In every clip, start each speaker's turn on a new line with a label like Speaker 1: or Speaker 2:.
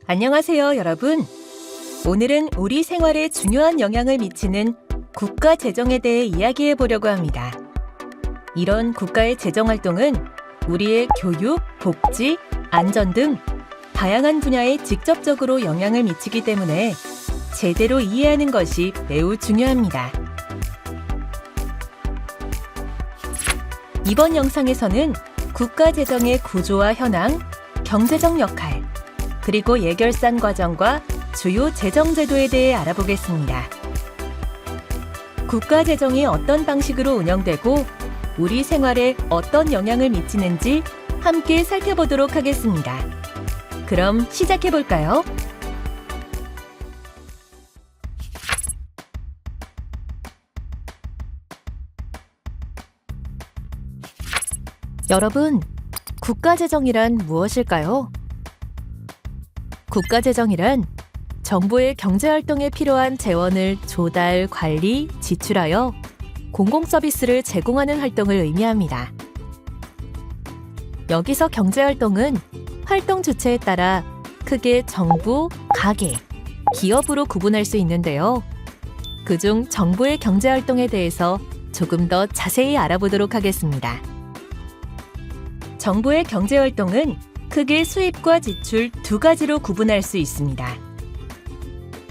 Speaker 1: 안녕하세요, 여러분. 오늘은 우리 생활에 중요한 영향을 미치는 국가 재정에 대해 이야기해 보려고 합니다. 이런 국가의 재정 활동은 우리의 교육, 복지, 안전 등 다양한 분야에 직접적으로 영향을 미치기 때문에 제대로 이해하는 것이 매우 중요합니다. 이번 영상에서는 국가 재정의 구조와 현황, 경제적 역할, 그리고 예결산 과정과 주요 재정 제도에 대해 알아보겠습니다. 국가 재정이 어떤 방식으로 운영되고 우리 생활에 어떤 영향을 미치는지 함께 살펴보도록 하겠습니다. 그럼 시작해 볼까요? 여러분, 국가 재정이란 무엇일까요? 국가 재정이란 정부의 경제 활동에 필요한 재원을 조달, 관리, 지출하여 공공 서비스를 제공하는 활동을 의미합니다. 여기서 경제 활동은 활동 주체에 따라 크게 정부, 가계, 기업으로 구분할 수 있는데요. 그중 정부의 경제 활동에 대해서 조금 더 자세히 알아보도록 하겠습니다. 정부의 경제 활동은 크게 수입과 지출 두 가지로 구분할 수 있습니다.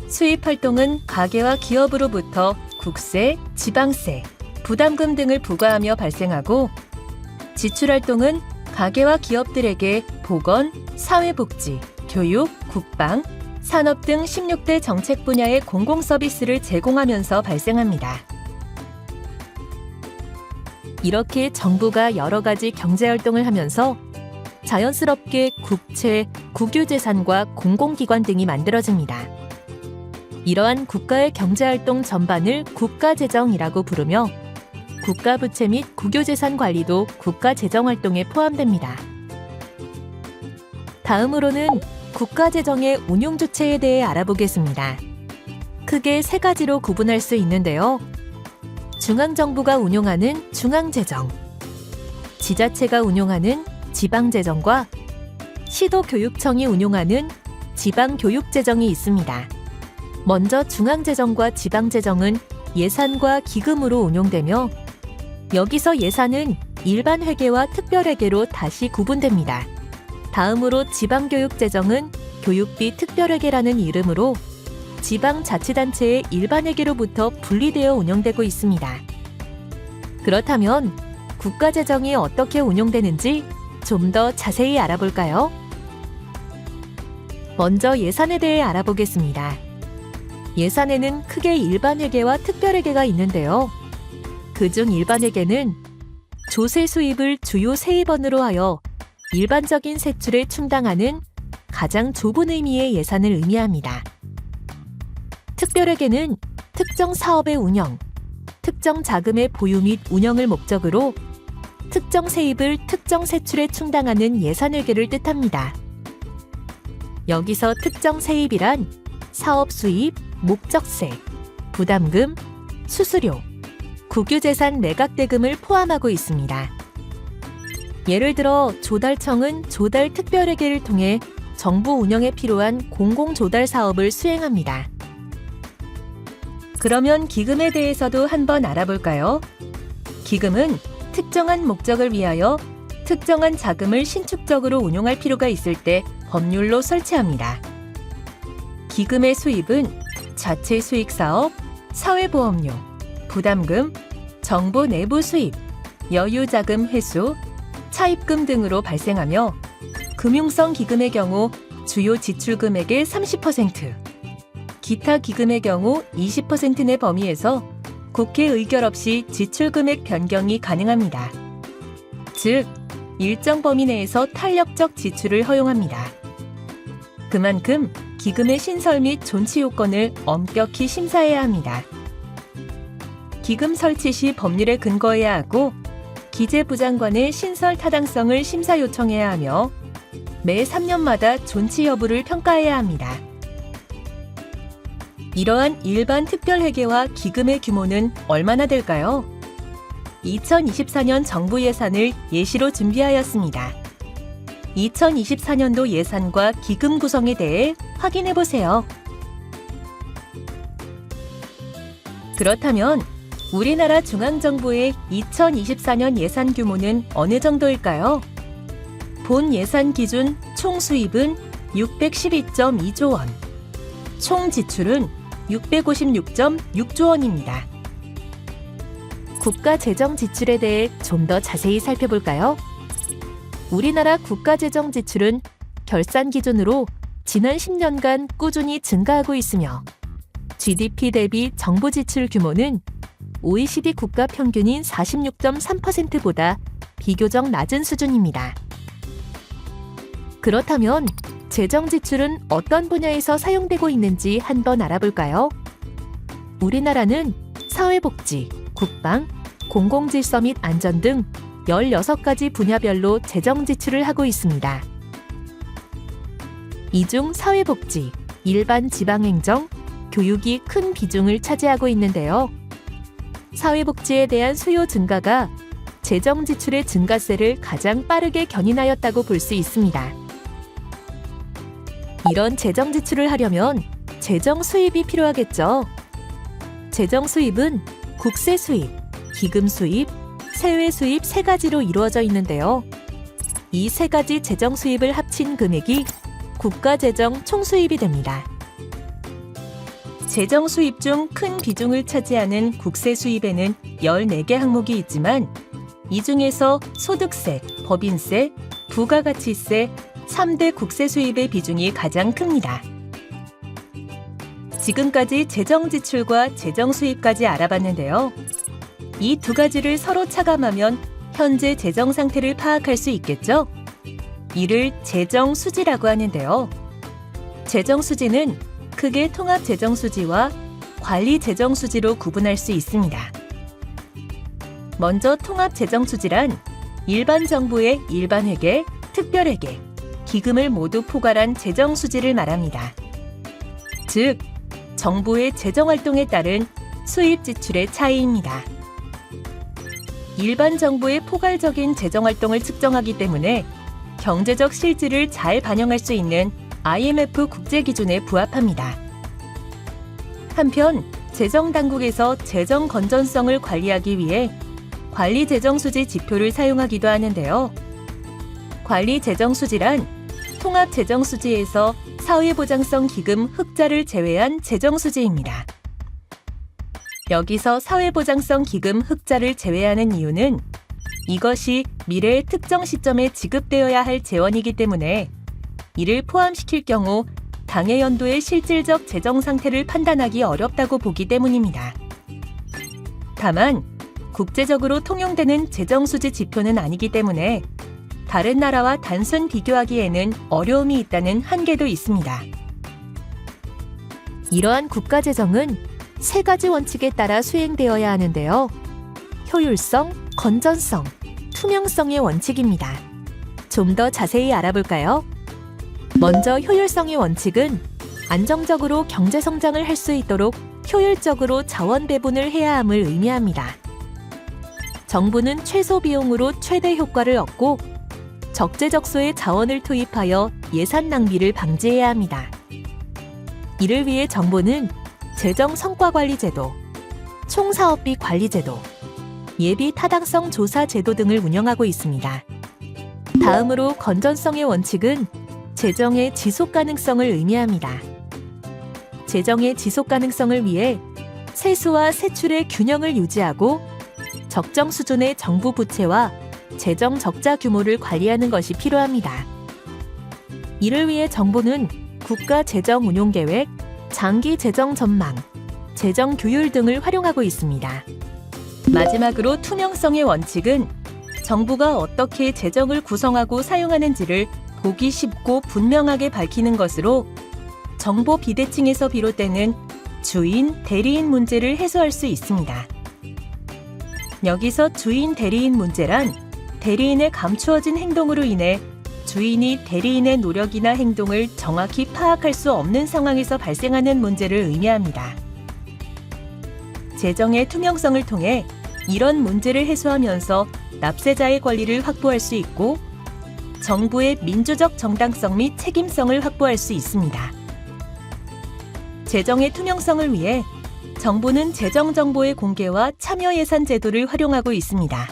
Speaker 1: 수입 활동은 가계와 기업으로부터 국세, 지방세, 부담금 등을 부과하며 발생하고, 지출 활동은 가계와 기업들에게 보건, 사회복지, 교육, 국방, 산업 등 16대 정책 분야의 공공 서비스를 제공하면서 발생합니다. 이렇게 정부가 여러 가지 경제 활동을 하면서 자연스럽게 국채, 국유재산과 공공기관 등이 만들어집니다. 이러한 국가의 경제활동 전반을 국가재정이라고 부르며 국가부채 및 국유재산 관리도 국가재정활동에 포함됩니다. 다음으로는 국가재정의 운용주체에 대해 알아보겠습니다. 크게 세 가지로 구분할 수 있는데요. 중앙정부가 운용하는 중앙재정, 지자체가 운용하는 지방재정과 시도교육청이 운용하는 지방교육재정이 있습니다. 먼저 중앙재정과 지방재정은 예산과 기금으로 운용되며, 여기서 예산은 일반회계와 특별회계로 다시 구분됩니다. 다음으로 지방교육재정은 교육비 특별회계라는 이름으로 지방자치단체의 일반회계로부터 분리되어 운영되고 있습니다. 그렇다면 국가재정이 어떻게 운용되는지 좀 더 자세히 알아볼까요? 먼저 예산에 대해 알아보겠습니다. 예산에는 크게 일반회계와 특별회계가 있는데요. 그중 일반회계는 조세 수입을 주요 세입원으로 하여 일반적인 세출에 충당하는 가장 좁은 의미의 예산을 의미합니다. 특별회계는 특정 사업의 운영, 특정 자금의 보유 및 운영을 목적으로 특정 세입을 특정 세출에 충당하는 예산회계를 뜻합니다. 여기서 특정 세입이란 사업 수입, 목적세, 부담금, 수수료, 국유재산 매각대금을 포함하고 있습니다. 예를 들어 조달청은 조달특별회계를 통해 정부 운영에 필요한 공공조달 사업을 수행합니다. 그러면 기금에 대해서도 한번 알아볼까요? 기금은 특정한 목적을 위하여 특정한 자금을 신축적으로 운용할 필요가 있을 때 법률로 설치합니다. 기금의 수입은 자체 수익 사업, 사회보험료, 부담금, 정부 내부 수입, 여유자금 회수, 차입금 등으로 발생하며, 금융성 기금의 경우 주요 지출 금액의 30%, 기타 기금의 경우 20% 내 범위에서 국회 의결 없이 지출 금액 변경이 가능합니다. 즉, 일정 범위 내에서 탄력적 지출을 허용합니다. 그만큼 기금의 신설 및 존치 요건을 엄격히 심사해야 합니다. 기금 설치 시 법률에 근거해야 하고, 기재부 장관의 신설 타당성을 심사 요청해야 하며, 매 3년마다 존치 여부를 평가해야 합니다. 이러한 일반 특별회계와 기금의 규모는 얼마나 될까요? 2024년 정부 예산을 예시로 준비하였습니다. 2024년도 예산과 기금 구성에 대해 확인해 보세요. 그렇다면 우리나라 중앙정부의 2024년 예산 규모는 어느 정도일까요? 본 예산 기준 총 수입은 612.2조 원, 총 지출은 656.6조 원입니다. 국가 재정 지출에 대해 좀 더 자세히 살펴볼까요? 우리나라 국가 재정 지출은 결산 기준으로 지난 10년간 꾸준히 증가하고 있으며 GDP 대비 정부 지출 규모는 OECD 국가 평균인 46.3%보다 비교적 낮은 수준입니다. 그렇다면 재정 지출은 어떤 분야에서 사용되고 있는지 한번 알아볼까요? 우리나라는 사회복지, 국방, 공공질서 및 안전 등 16가지 분야별로 재정 지출을 하고 있습니다. 이 중 사회복지, 일반 지방행정, 교육이 큰 비중을 차지하고 있는데요. 사회복지에 대한 수요 증가가 재정 지출의 증가세를 가장 빠르게 견인하였다고 볼 수 있습니다. 이런 재정 지출을 하려면 재정 수입이 필요하겠죠. 재정 수입은 국세 수입, 기금 수입, 세외 수입 세 가지로 이루어져 있는데요. 이 세 가지 재정 수입을 합친 금액이 국가 재정 총수입이 됩니다. 재정 수입 중 큰 비중을 차지하는 국세 수입에는 14개 항목이 있지만 이 중에서 소득세, 법인세, 부가가치세, 3대 국세 수입의 비중이 가장 큽니다. 지금까지 재정 지출과 재정 수입까지 알아봤는데요. 이 두 가지를 서로 차감하면 현재 재정 상태를 파악할 수 있겠죠? 이를 재정 수지라고 하는데요. 재정 수지는 크게 통합 재정 수지와 관리 재정 수지로 구분할 수 있습니다. 먼저 통합 재정 수지란 일반 정부의 일반 회계, 특별 회계, 기금을 모두 포괄한 재정 수지를 말합니다. 즉, 정부의 재정 활동에 따른 수입 지출의 차이입니다. 일반 정부의 포괄적인 재정 활동을 측정하기 때문에 경제적 실질을 잘 반영할 수 있는 IMF 국제 기준에 부합합니다. 한편 재정 당국에서 재정 건전성을 관리하기 위해 관리 재정 수지 지표를 사용하기도 하는데요. 관리 재정 수지란 통합 재정 수지에서 사회보장성 기금 흑자를 제외한 재정 수지입니다. 여기서 사회보장성 기금 흑자를 제외하는 이유는 이것이 미래의 특정 시점에 지급되어야 할 재원이기 때문에 이를 포함시킬 경우 당해 연도의 실질적 재정 상태를 판단하기 어렵다고 보기 때문입니다. 다만 국제적으로 통용되는 재정 수지 지표는 아니기 때문에 다른 나라와 단순 비교하기에는 어려움이 있다는 한계도 있습니다. 이러한 국가 재정은 세 가지 원칙에 따라 수행되어야 하는데요. 효율성, 건전성, 투명성의 원칙입니다. 좀 더 자세히 알아볼까요? 먼저 효율성의 원칙은 안정적으로 경제 성장을 할 수 있도록 효율적으로 자원 배분을 해야 함을 의미합니다. 정부는 최소 비용으로 최대 효과를 얻고 적재적소의 자원을 투입하여 예산 낭비를 방지해야 합니다. 이를 위해 정부는 재정 성과관리 제도, 총사업비 관리 제도, 예비 타당성 조사 제도 등을 운영하고 있습니다. 다음으로 건전성의 원칙은 재정의 지속 가능성을 의미합니다. 재정의 지속 가능성을 위해 세수와 세출의 균형을 유지하고 적정 수준의 정부 부채와 재정 적자 규모를 관리하는 것이 필요합니다. 이를 위해 정부는 국가 재정 운용 계획, 장기 재정 전망, 재정 규율 등을 활용하고 있습니다. 마지막으로 투명성의 원칙은 정부가 어떻게 재정을 구성하고 사용하는지를 보기 쉽고 분명하게 밝히는 것으로 정보 비대칭에서 비롯되는 주인, 대리인 문제를 해소할 수 있습니다. 여기서 주인, 대리인 문제란 대리인의 감추어진 행동으로 인해 주인이 대리인의 노력이나 행동을 정확히 파악할 수 없는 상황에서 발생하는 문제를 의미합니다. 재정의 투명성을 통해 이런 문제를 해소하면서 납세자의 권리를 확보할 수 있고 정부의 민주적 정당성 및 책임성을 확보할 수 있습니다. 재정의 투명성을 위해 정부는 재정 정보의 공개와 참여 예산 제도를 활용하고 있습니다.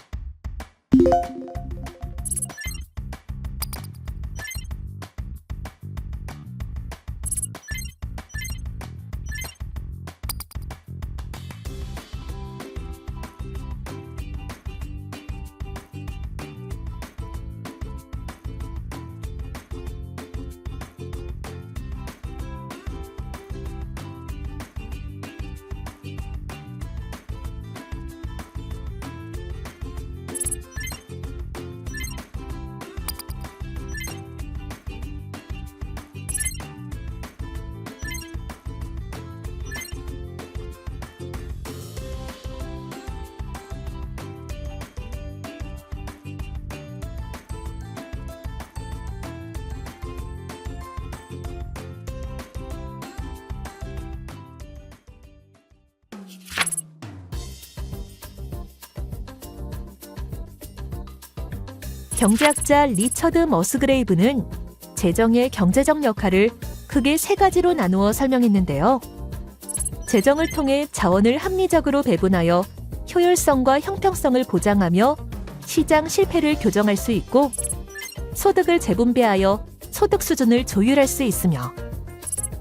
Speaker 1: 경제학자 리처드 머스그레이브는 재정의 경제적 역할을 크게 세 가지로 나누어 설명했는데요. 재정을 통해 자원을 합리적으로 배분하여 효율성과 형평성을 보장하며 시장 실패를 교정할 수 있고, 소득을 재분배하여 소득 수준을 조율할 수 있으며,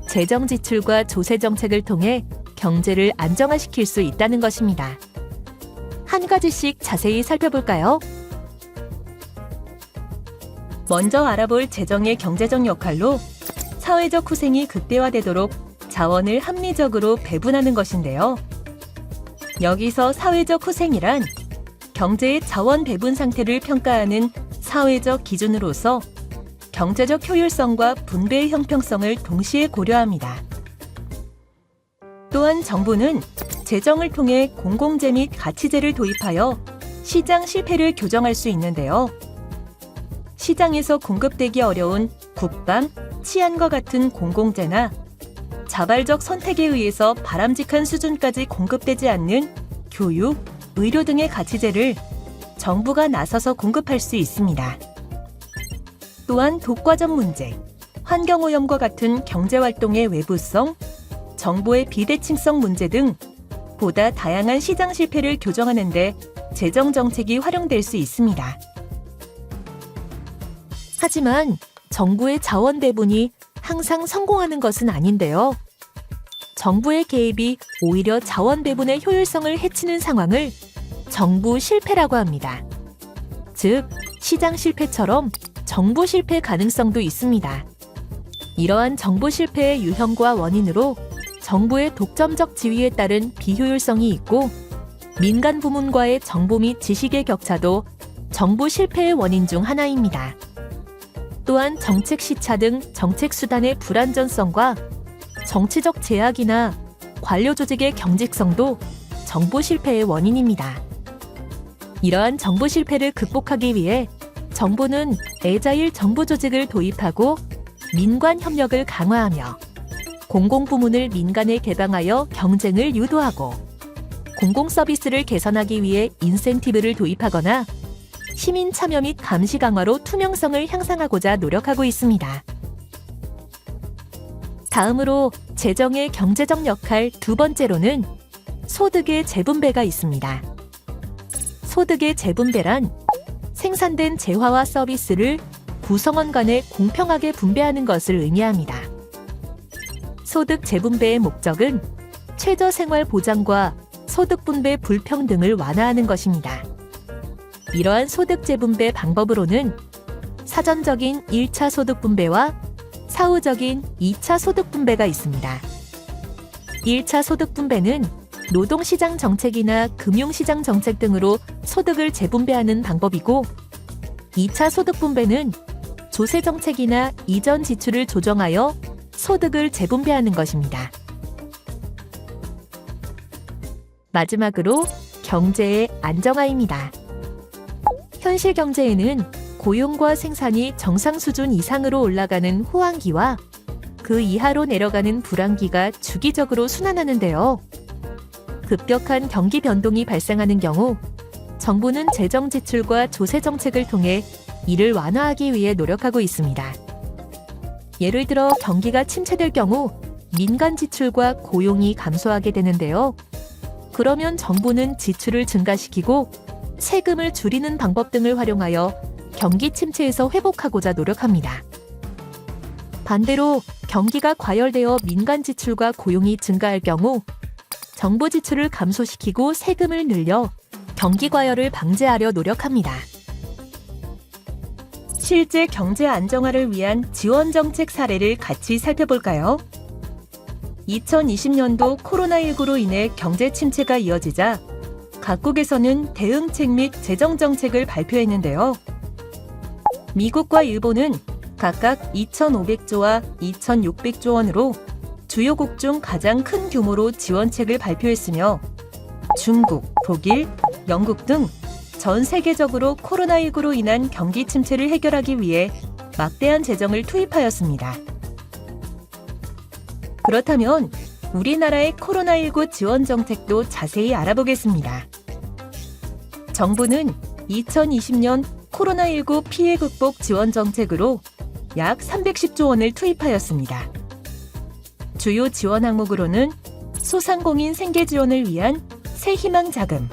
Speaker 1: 재정 지출과 조세 정책을 통해 경제를 안정화시킬 수 있다는 것입니다. 한 가지씩 자세히 살펴볼까요? 먼저 알아볼 재정의 경제적 역할로 사회적 후생이 극대화되도록 자원을 합리적으로 배분하는 것인데요. 여기서 사회적 후생이란 경제의 자원 배분 상태를 평가하는 사회적 기준으로서 경제적 효율성과 분배의 형평성을 동시에 고려합니다. 또한 정부는 재정을 통해 공공재 및 가치재를 도입하여 시장 실패를 교정할 수 있는데요. 시장에서 공급되기 어려운 국방, 치안과 같은 공공재나 자발적 선택에 의해서 바람직한 수준까지 공급되지 않는 교육, 의료 등의 가치재를 정부가 나서서 공급할 수 있습니다. 또한 독과점 문제, 환경오염과 같은 경제활동의 외부성, 정보의 비대칭성 문제 등 보다 다양한 시장 실패를 교정하는 데 재정정책이 활용될 수 있습니다. 하지만 정부의 자원 배분이 항상 성공하는 것은 아닌데요. 정부의 개입이 오히려 자원 배분의 효율성을 해치는 상황을 정부 실패라고 합니다. 즉, 시장 실패처럼 정부 실패 가능성도 있습니다. 이러한 정부 실패의 유형과 원인으로 정부의 독점적 지위에 따른 비효율성이 있고, 민간 부문과의 정보 및 지식의 격차도 정부 실패의 원인 중 하나입니다. 또한 정책 시차 등 정책 수단의 불안전성과 정치적 제약이나 관료 조직의 경직성도 정부 실패의 원인입니다. 이러한 정부 실패를 극복하기 위해 정부는 애자일 정부 조직을 도입하고 민관 협력을 강화하며 공공부문을 민간에 개방하여 경쟁을 유도하고 공공 서비스를 개선하기 위해 인센티브를 도입하거나 시민 참여 및 감시 강화로 투명성을 향상하고자 노력하고 있습니다. 다음으로 재정의 경제적 역할 두 번째로는 소득의 재분배가 있습니다. 소득의 재분배란 생산된 재화와 서비스를 구성원 간에 공평하게 분배하는 것을 의미합니다. 소득 재분배의 목적은 최저 생활 보장과 소득 분배 불평등을 완화하는 것입니다. 이러한 소득 재분배 방법으로는 사전적인 1차 소득 분배와 사후적인 2차 소득 분배가 있습니다. 1차 소득 분배는 노동시장 정책이나 금융시장 정책 등으로 소득을 재분배하는 방법이고, 2차 소득 분배는 조세 정책이나 이전 지출을 조정하여 소득을 재분배하는 것입니다. 마지막으로 경제의 안정화입니다. 현실 경제에는 고용과 생산이 정상 수준 이상으로 올라가는 호황기와 그 이하로 내려가는 불황기가 주기적으로 순환하는데요. 급격한 경기 변동이 발생하는 경우 정부는 재정 지출과 조세 정책을 통해 이를 완화하기 위해 노력하고 있습니다. 예를 들어 경기가 침체될 경우 민간 지출과 고용이 감소하게 되는데요. 그러면 정부는 지출을 증가시키고 세금을 줄이는 방법 등을 활용하여 경기 침체에서 회복하고자 노력합니다. 반대로 경기가 과열되어 민간 지출과 고용이 증가할 경우 정부 지출을 감소시키고 세금을 늘려 경기 과열을 방지하려 노력합니다. 실제 경제 안정화를 위한 지원 정책 사례를 같이 살펴볼까요? 2020년도 코로나19로 인해 경제 침체가 이어지자 각국에서는 대응책 및 재정 정책을 발표했는데요. 미국과 일본은 각각 2,500조와 2,600조 원으로 주요국 중 가장 큰 규모로 지원책을 발표했으며 중국, 독일, 영국 등 전 세계적으로 코로나19로 인한 경기 침체를 해결하기 위해 막대한 재정을 투입하였습니다. 그렇다면 우리나라의 코로나19 지원 정책도 자세히 알아보겠습니다. 정부는 2020년 코로나19 피해 극복 지원 정책으로 약 310조 원을 투입하였습니다. 주요 지원 항목으로는 소상공인 생계 지원을 위한 새희망 자금,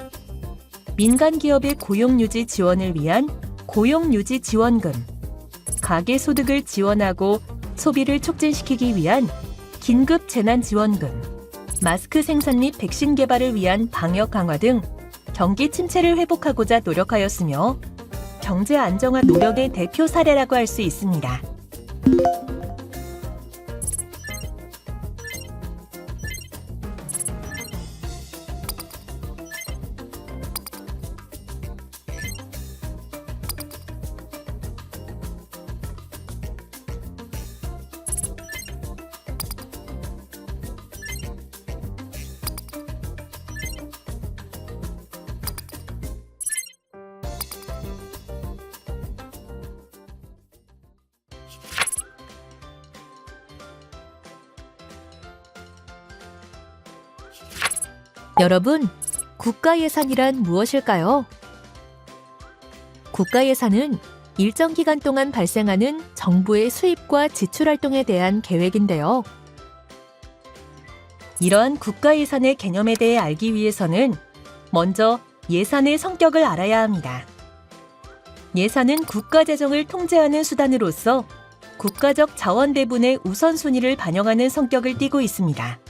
Speaker 1: 민간 기업의 고용 유지 지원을 위한 고용 유지 지원금, 가계 소득을 지원하고 소비를 촉진시키기 위한 긴급 재난 지원금, 마스크 생산 및 백신 개발을 위한 방역 강화 등 경기 침체를 회복하고자 노력하였으며 경제 안정화 노력의 대표 사례라고 할 수 있습니다. 여러분, 국가예산이란 무엇일까요? 국가예산은 일정 기간 동안 발생하는 정부의 수입과 지출 활동에 대한 계획인데요. 이러한 국가예산의 개념에 대해 알기 위해서는 먼저 예산의 성격을 알아야 합니다. 예산은 국가재정을 통제하는 수단으로서 국가적 자원 배분의 우선순위를 반영하는 성격을 띠고 있습니다.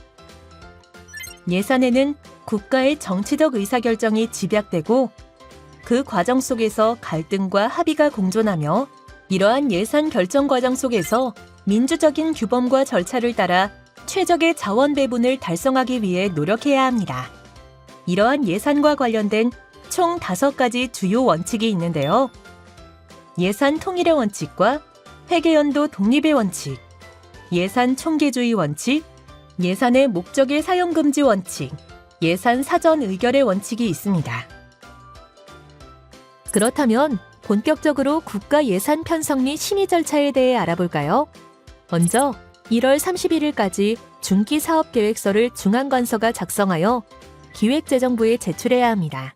Speaker 1: 예산에는 국가의 정치적 의사결정이 집약되고 그 과정 속에서 갈등과 합의가 공존하며 이러한 예산 결정 과정 속에서 민주적인 규범과 절차를 따라 최적의 자원 배분을 달성하기 위해 노력해야 합니다. 이러한 예산과 관련된 총 5가지 주요 원칙이 있는데요. 예산 통일의 원칙과 회계연도 독립의 원칙, 예산 총계주의 원칙, 예산의 목적의 사용금지 원칙, 예산 사전 의결의 원칙이 있습니다. 그렇다면 본격적으로 국가 예산 편성 및 심의 절차에 대해 알아볼까요? 먼저 1월 31일까지 중기 사업 계획서를 중앙관서가 작성하여 기획재정부에 제출해야 합니다.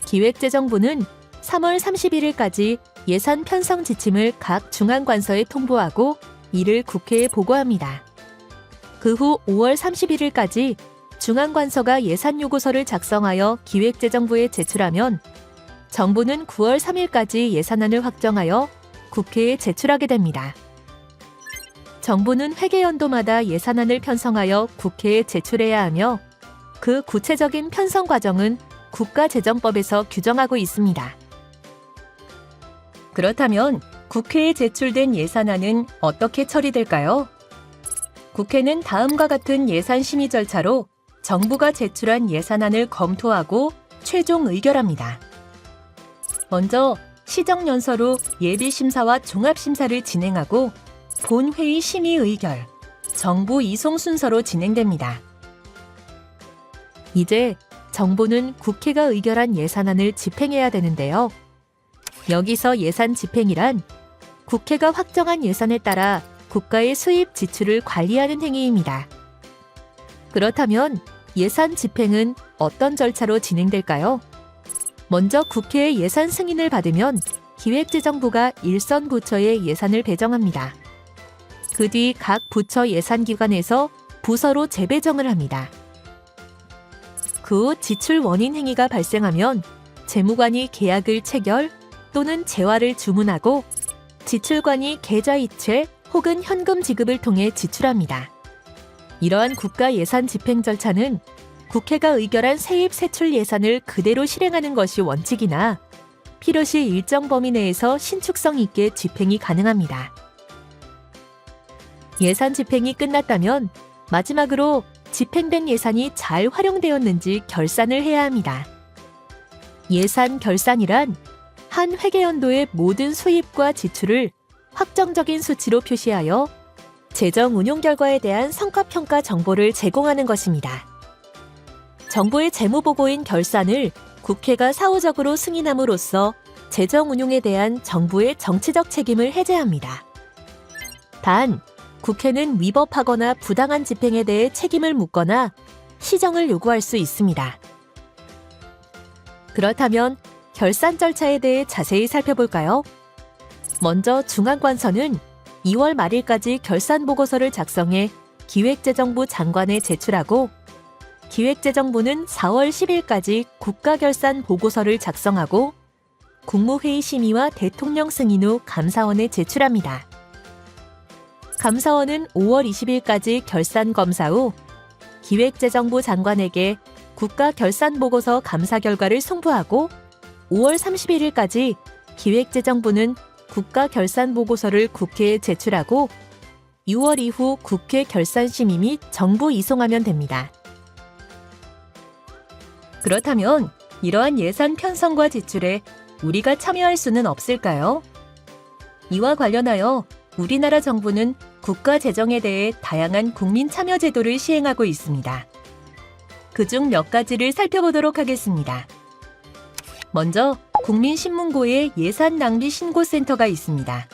Speaker 1: 기획재정부는 3월 31일까지 예산 편성 지침을 각 중앙관서에 통보하고 이를 국회에 보고합니다. 그 후 5월 31일까지 중앙관서가 예산요구서를 작성하여 기획재정부에 제출하면 정부는 9월 3일까지 예산안을 확정하여 국회에 제출하게 됩니다. 정부는 회계연도마다 예산안을 편성하여 국회에 제출해야 하며 그 구체적인 편성 과정은 국가재정법에서 규정하고 있습니다. 그렇다면 국회에 제출된 예산안은 어떻게 처리될까요? 국회는 다음과 같은 예산 심의 절차로 정부가 제출한 예산안을 검토하고 최종 의결합니다. 먼저 시정연서로 예비심사와 종합심사를 진행하고 본회의 심의 의결, 정부 이송 순서로 진행됩니다. 이제 정부는 국회가 의결한 예산안을 집행해야 되는데요. 여기서 예산 집행이란 국회가 확정한 예산에 따라 국가의 수입 지출을 관리하는 행위입니다. 그렇다면 예산 집행은 어떤 절차로 진행될까요? 먼저 국회의 예산 승인을 받으면 기획재정부가 일선 부처에 예산을 배정합니다. 그 뒤 각 부처 예산기관에서 부서로 재배정을 합니다. 그 후 지출 원인 행위가 발생하면 재무관이 계약을 체결 또는 재화를 주문하고 지출관이 계좌이체 혹은 현금 지급을 통해 지출합니다. 이러한 국가 예산 집행 절차는 국회가 의결한 세입 세출 예산을 그대로 실행하는 것이 원칙이나 필요시 일정 범위 내에서 신축성 있게 집행이 가능합니다. 예산 집행이 끝났다면 마지막으로 집행된 예산이 잘 활용되었는지 결산을 해야 합니다. 예산 결산이란 한 회계연도의 모든 수입과 지출을 확정적인 수치로 표시하여 재정 운용 결과에 대한 성과평가 정보를 제공하는 것입니다. 정부의 재무보고인 결산을 국회가 사후적으로 승인함으로써 재정 운용에 대한 정부의 정치적 책임을 해제합니다. 단, 국회는 위법하거나 부당한 집행에 대해 책임을 묻거나 시정을 요구할 수 있습니다. 그렇다면 결산 절차에 대해 자세히 살펴볼까요? 먼저 중앙관서는 2월 말일까지 결산보고서를 작성해 기획재정부 장관에 제출하고 기획재정부는 4월 10일까지 국가결산보고서를 작성하고 국무회의 심의와 대통령 승인 후 감사원에 제출합니다. 감사원은 5월 20일까지 결산검사 후 기획재정부 장관에게 국가결산보고서 감사 결과를 송부하고 5월 31일까지 기획재정부는 국가결산보고서를 국회에 제출하고 6월 이후 국회 결산심의 및 정부 이송하면 됩니다. 그렇다면 이러한 예산 편성과 지출에 우리가 참여할 수는 없을까요? 이와 관련하여 우리나라 정부는 국가 재정에 대해 다양한 국민 참여 제도를 시행하고 있습니다. 그중 몇 가지를 살펴보도록 하겠습니다. 먼저 국민신문고에 예산 낭비 신고센터가 있습니다.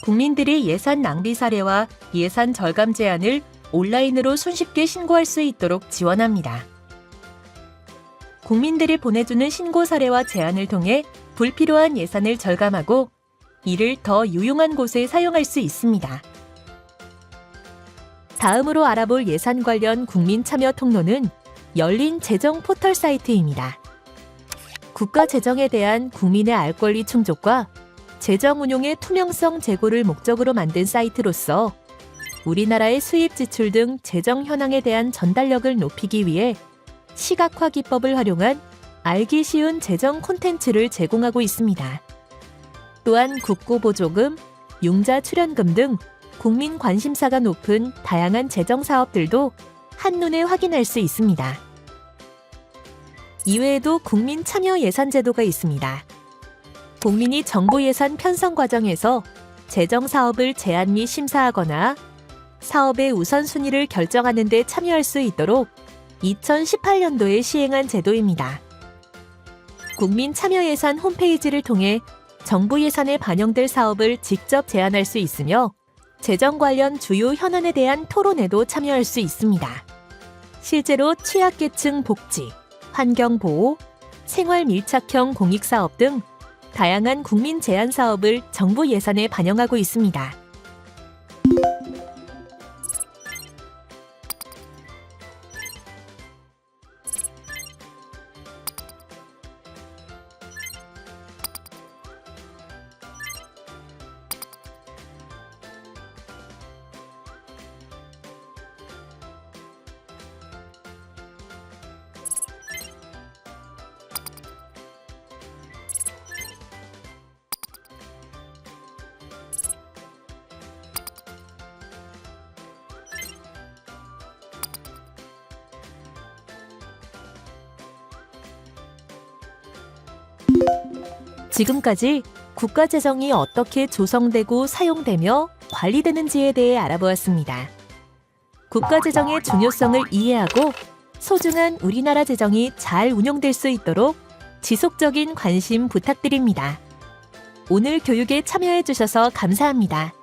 Speaker 1: 국민들이 예산 낭비 사례와 예산 절감 제안을 온라인으로 손쉽게 신고할 수 있도록 지원합니다. 국민들이 보내주는 신고 사례와 제안을 통해 불필요한 예산을 절감하고 이를 더 유용한 곳에 사용할 수 있습니다. 다음으로 알아볼 예산 관련 국민 참여 통로는 열린 재정 포털 사이트입니다. 국가 재정에 대한 국민의 알 권리 충족과 재정 운용의 투명성 제고를 목적으로 만든 사이트로서 우리나라의 수입 지출 등 재정 현황에 대한 전달력을 높이기 위해 시각화 기법을 활용한 알기 쉬운 재정 콘텐츠를 제공하고 있습니다. 또한 국고보조금, 융자 출연금 등 국민 관심사가 높은 다양한 재정 사업들도 한눈에 확인할 수 있습니다. 이외에도 국민 참여 예산 제도가 있습니다. 국민이 정부 예산 편성 과정에서 재정 사업을 제안 및 심사하거나 사업의 우선순위를 결정하는 데 참여할 수 있도록 2018년도에 시행한 제도입니다. 국민 참여 예산 홈페이지를 통해 정부 예산에 반영될 사업을 직접 제안할 수 있으며 재정 관련 주요 현안에 대한 토론에도 참여할 수 있습니다. 실제로 취약계층 복지, 환경보호, 생활 밀착형 공익사업 등 다양한 국민 제안 사업을 정부 예산에 반영하고 있습니다. 지금까지 국가 재정이 어떻게 조성되고 사용되며 관리되는지에 대해 알아보았습니다. 국가 재정의 중요성을 이해하고 소중한 우리나라 재정이 잘 운용될 수 있도록 지속적인 관심 부탁드립니다. 오늘 교육에 참여해 주셔서 감사합니다.